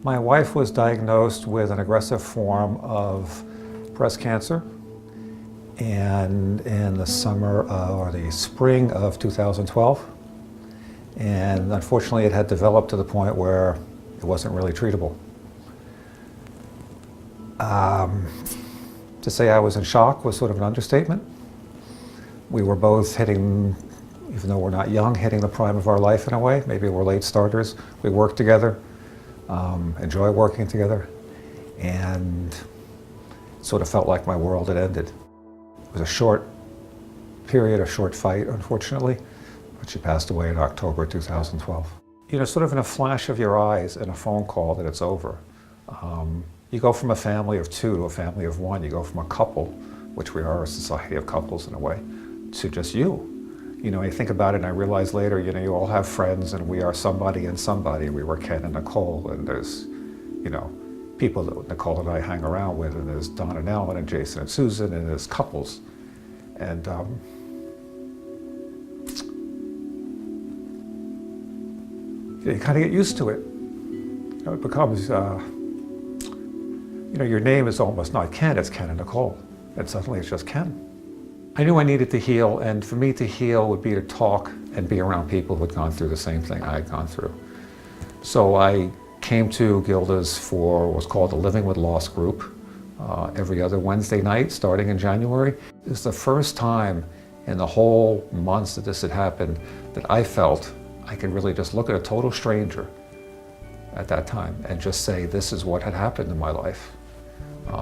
My wife was diagnosed with an aggressive form of breast cancer, and in the or the spring of 2012. And unfortunately, it had developed to the point where it wasn't really treatable. To say I was in shock was sort of an understatement. We were both hitting, even though we're not young, hitting the prime of our life in a way. Maybe we're late starters. We worked together, enjoy working together, and it sort of felt like my world had ended. It was a short period, a short fight, unfortunately, but she passed away in October 2012. You know, sort of in a flash of your eyes and a phone call that it's over. You go from a family of two to a family of one. You go from a couple, which we are a society of couples in a way, to just you. You know, you think about it and I realize later, you know, you all have friends and we are somebody and somebody. We were Ken and Nicole, and there's, you know, people that Nicole and I hang around with, and there's Don and Ellen and Jason and Susan, and there's couples. And you kind of get used to it. You know, it becomes, you know, your name is almost not Ken, it's Ken and Nicole. And suddenly it's just Ken. I knew I needed to heal, and for me to heal would be to talk and be around people who had gone through the same thing I had gone through. So I came to Gilda's for what's called the Living with Loss group every other Wednesday night starting in January. It was the first time in the whole months that this had happened that I felt I could really just look at a total stranger at that time and just say, this is what had happened in my life.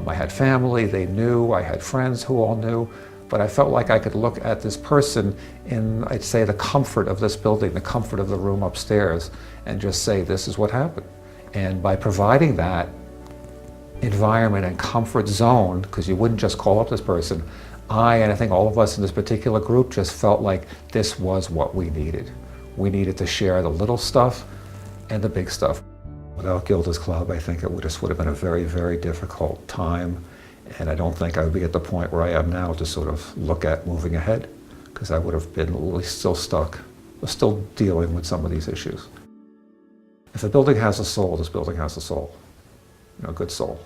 I had family, they knew, I had friends who all knew, but I felt like I could look at this person in, I'd say, the comfort of this building, the comfort of the room upstairs, and just say, this is what happened. And by providing that environment and comfort zone, because you wouldn't just call up this person, and I think all of us in this particular group just felt like this was what we needed. We needed to share the little stuff and the big stuff. Without Gilda's Club, I think it just would have been a very, very difficult time. And I don't think I would be at the point where I am now to sort of look at moving ahead, because I would have been really still stuck, still dealing with some of these issues. If a building has a soul, this building has a soul, you know, a good soul.